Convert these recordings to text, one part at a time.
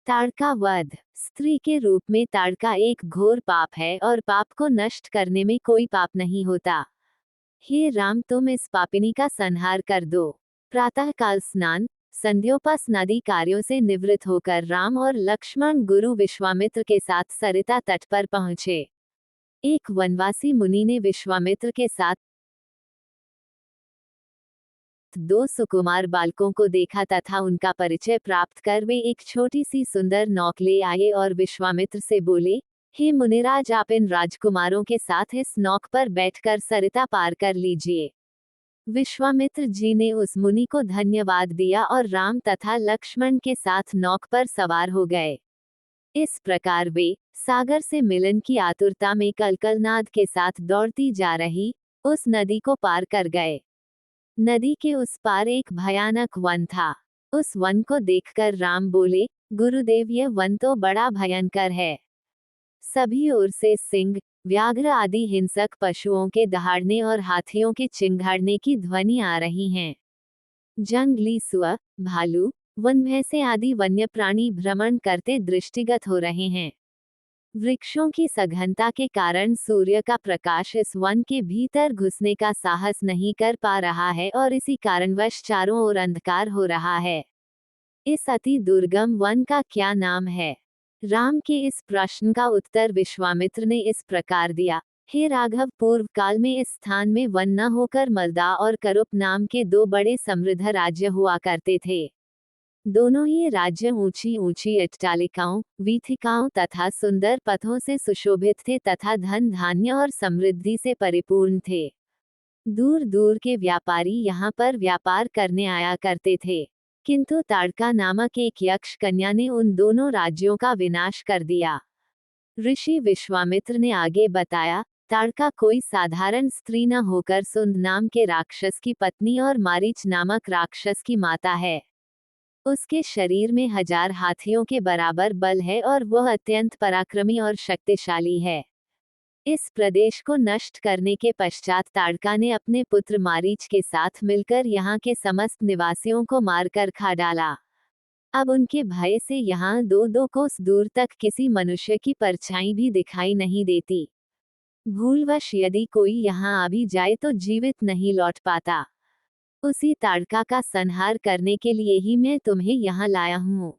ताड़का वध। स्त्री के रूप में ताड़का एक घोर पाप है और पाप को नष्ट करने में कोई पाप नहीं होता। हे राम, तुम इस पापिनी का संहार कर दो। प्रातःकाल स्नान संध्योपासनादि कार्यों से निवृत्त होकर राम और लक्ष्मण गुरु विश्वामित्र के साथ सरिता तट पर पहुंचे। एक वनवासी मुनि ने विश्वामित्र के साथ दो सुकुमार बालकों को देखा तथा उनका परिचय प्राप्त कर वे एक छोटी सी सुंदर नौक ले आए और विश्वामित्र से बोले, हे मुनिराज, आप इन राजकुमारों के साथ इस नौक पर बैठकर सरिता पार कर लीजिए। विश्वामित्र जी ने उस मुनि को धन्यवाद दिया और राम तथा लक्ष्मण के साथ नौक पर सवार हो गए। इस प्रकार वे सागर से मिलन की आतुरता में कलकलनाद के साथ दौड़ती जा रही उस नदी को पार कर गए। नदी के उस पार एक भयानक वन था। उस वन को देखकर राम बोले, गुरुदेव, यह वन तो बड़ा भयंकर है। सभी ओर से सिंह, व्याघ्र आदि हिंसक पशुओं के दहाड़ने और हाथियों के चिंघाड़ने की ध्वनि आ रही हैं। जंगली सुअर, भालू, वन भैंसे आदि वन्य प्राणी भ्रमण करते दृष्टिगत हो रहे हैं। वृक्षों की सघनता के कारण सूर्य का प्रकाश इस वन के भीतर घुसने का साहस नहीं कर पा रहा है और इसी कारणवश चारों ओर अंधकार हो रहा है। इस अति दुर्गम वन का क्या नाम है? राम के इस प्रश्न का उत्तर विश्वामित्र ने इस प्रकार दिया, हे राघव, पूर्व काल में इस स्थान में वन न होकर मलदा और करुप नाम के दो बड़े समृद्ध राज्य हुआ करते थे। दोनों ही राज्य ऊंची ऊंची अट्टालिकाओं, वीथिकाओं तथा सुंदर पथों से सुशोभित थे तथा धन धान्य और समृद्धि से परिपूर्ण थे। दूर दूर के व्यापारी यहाँ पर व्यापार करने आया करते थे, किंतु ताड़का नामक एक यक्ष कन्या ने उन दोनों राज्यों का विनाश कर दिया। ऋषि विश्वामित्र ने आगे बताया, ताड़का कोई साधारण स्त्री न होकर सुंद नाम के राक्षस की पत्नी और मारीच नामक राक्षस की माता है। उसके शरीर में 1000 हाथियों के बराबर बल है और वह अत्यंत पराक्रमी और शक्तिशाली है। इस प्रदेश को नष्ट करने के पश्चात ताड़का ने अपने पुत्र मारीच के साथ मिलकर यहाँ के समस्त निवासियों को मारकर खा डाला। अब उनके भय से यहाँ 2-2 कोस दूर तक किसी मनुष्य की परछाई भी दिखाई नहीं देती। भूलवश यदि कोई यहाँ आ भी जाए तो जीवित नहीं लौट पाता। उसी ताड़का का संहार करने के लिए ही मैं तुम्हें यहाँ लाया हूँ।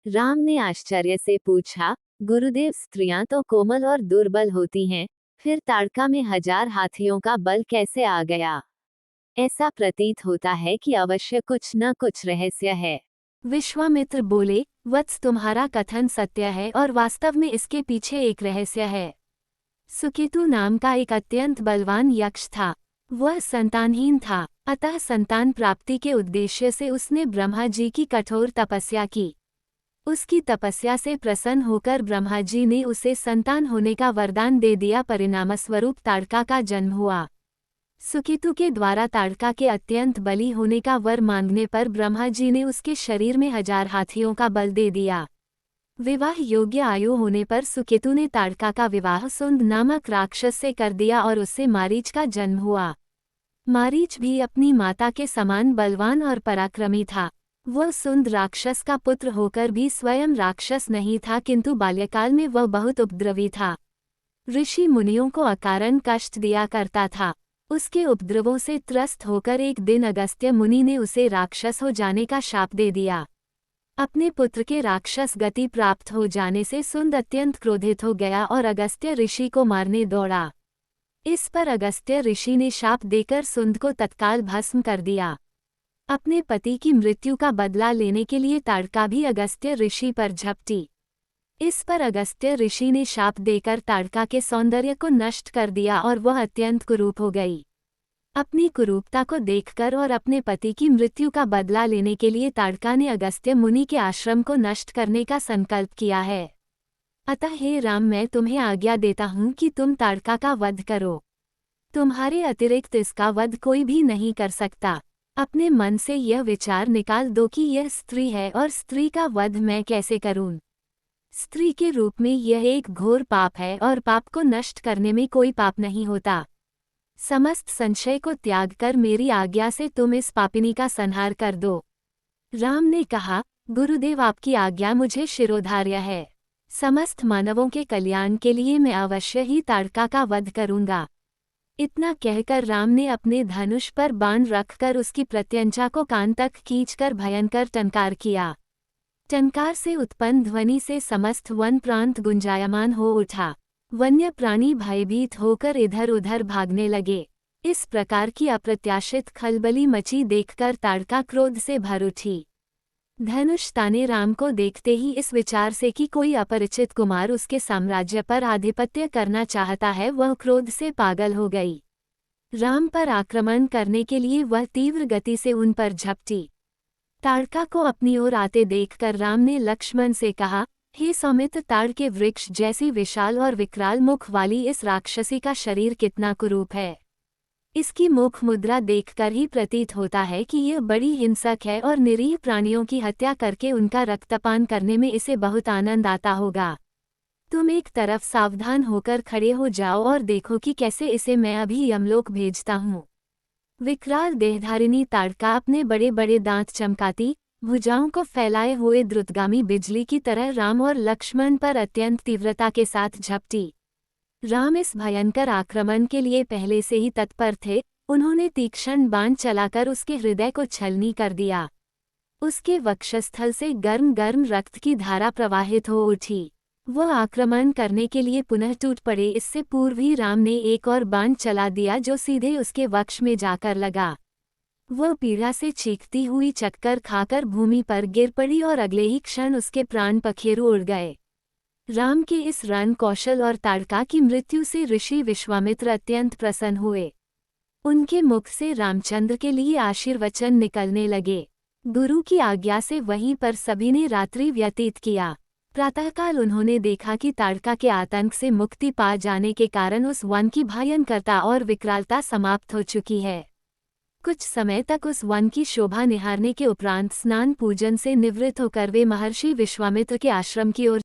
राम ने आश्चर्य से पूछा, गुरुदेव, स्त्रियां तो कोमल और दुर्बल होती हैं, फिर ताड़का में 1000 हाथियों का बल कैसे आ गया? ऐसा प्रतीत होता है कि अवश्य कुछ न कुछ रहस्य है। विश्वामित्र बोले, वत्स, तुम्हारा कथन सत्य है और वास्तव में इसके पीछे एक रहस्य है। सुकेतु नाम का एक अत्यंत बलवान यक्ष था। वह संतानहीन था, अतः संतान प्राप्ति के उद्देश्य से उसने ब्रह्मा जी की कठोर तपस्या की। उसकी तपस्या से प्रसन्न होकर ब्रह्मा जी ने उसे संतान होने का वरदान दे दिया। परिणामस्वरूप ताड़का का जन्म हुआ। सुकेतु के द्वारा ताड़का के अत्यंत बली होने का वर मांगने पर ब्रह्मा जी ने उसके शरीर में 1000 हाथियों का बल दे दिया। विवाह योग्य आयु होने पर सुकेतु ने ताड़का का विवाह सुंद नामक राक्षस से कर दिया और उससे मारीच का जन्म हुआ। मारीच भी अपनी माता के समान बलवान और पराक्रमी था। वह सुंद राक्षस का पुत्र होकर भी स्वयं राक्षस नहीं था, किंतु बाल्यकाल में वह बहुत उपद्रवी था। ऋषि मुनियों को अकारण कष्ट दिया करता था। उसके उपद्रवों से त्रस्त होकर एक दिन अगस्त्य मुनि ने उसे राक्षस हो जाने का शाप दे दिया। अपने पुत्र के राक्षस गति प्राप्त हो जाने से सुंद अत्यंत क्रोधित हो गया और अगस्त्य ऋषि को मारने दौड़ा। इस पर अगस्त्य ऋषि ने शाप देकर सुंद को तत्काल भस्म कर दिया। अपने पति की मृत्यु का बदला लेने के लिए ताड़का भी अगस्त्य ऋषि पर झपटी। इस पर अगस्त्य ऋषि ने शाप देकर ताड़का के सौंदर्य को नष्ट कर दिया और वह अत्यंत कुरूप हो गई। अपनी कुरूपता को देखकर और अपने पति की मृत्यु का बदला लेने के लिए ताड़का ने अगस्त्य मुनि के आश्रम को नष्ट करने का संकल्प किया है। अतः हे राम, मैं तुम्हें आज्ञा देता हूँ कि तुम ताड़का का वध करो। तुम्हारे अतिरिक्त इसका वध कोई भी नहीं कर सकता। अपने मन से यह विचार निकाल दो कि यह स्त्री है और स्त्री का वध मैं कैसे करूं। स्त्री के रूप में यह एक घोर पाप है और पाप को नष्ट करने में कोई पाप नहीं होता। समस्त संशय को त्याग कर मेरी आज्ञा से तुम इस पापिनी का संहार कर दो। राम ने कहा, गुरुदेव, आपकी आज्ञा मुझे शिरोधार्य है। समस्त मानवों के कल्याण के लिए मैं अवश्य ही ताड़का का वध करूंगा। इतना कहकर राम ने अपने धनुष पर बाण रखकर उसकी प्रत्यंचा को कान तक खींचकर भयंकर टंकार किया। टंकार से उत्पन्न ध्वनि से समस्त वन प्रांत गुंजायमान हो उठा। वन्य प्राणी भयभीत होकर इधर उधर भागने लगे। इस प्रकार की अप्रत्याशित खलबली मची देखकर ताड़का क्रोध से भर उठी। धनुष ताने राम को देखते ही इस विचार से कि कोई अपरिचित कुमार उसके साम्राज्य पर आधिपत्य करना चाहता है, वह क्रोध से पागल हो गई। राम पर आक्रमण करने के लिए वह तीव्र गति से उन पर झपटी। ताड़का को अपनी ओर आते देखकर राम ने लक्ष्मण से कहा, हे सौमित्र, ताड़ के वृक्ष जैसी विशाल और विकराल मुख वाली इस राक्षसी का शरीर कितना कुरूप है। इसकी मुख मुद्रा देखकर ही प्रतीत होता है कि यह बड़ी हिंसक है और निरीह प्राणियों की हत्या करके उनका रक्तपान करने में इसे बहुत आनंद आता होगा। तुम एक तरफ सावधान होकर खड़े हो जाओ और देखो कि कैसे इसे मैं अभी यमलोक भेजता हूँ। विकराल देहधारिणी ताड़का अपने बड़े बड़े दांत चमकाती, भुजाओं को फैलाए हुए द्रुतगामी बिजली की तरह राम और लक्ष्मण पर अत्यंत तीव्रता के साथ झपटी। राम इस भयंकर आक्रमण के लिए पहले से ही तत्पर थे। उन्होंने तीक्ष्ण बाण चलाकर उसके हृदय को छलनी कर दिया। उसके वक्षस्थल से गर्म गर्म रक्त की धारा प्रवाहित हो उठी। वह आक्रमण करने के लिए पुनः टूट पड़े। इससे पूर्व ही राम ने एक और बाण चला दिया जो सीधे उसके वक्ष में जाकर लगा। वह पीड़ा से चीखती हुई चक्कर खाकर भूमि पर गिर पड़ी और अगले ही क्षण उसके प्राण पखेरु उड़ गए। राम के इस रण कौशल और ताड़का की मृत्यु से ऋषि विश्वामित्र अत्यंत प्रसन्न हुए। उनके मुख से रामचंद्र के लिए आशीर्वचन निकलने लगे। गुरु की आज्ञा से वहीं पर सभी ने रात्रि व्यतीत किया। प्रातःकाल उन्होंने देखा कि ताड़का के आतंक से मुक्ति पा जाने के कारण उस वन की भयंकरता और विकरालता समाप्त हो चुकी है। कुछ समय तक उस वन की शोभा निहारने के उपरांत स्नान पूजन से निवृत्त होकर वे महर्षि विश्वामित्र के आश्रम की ओर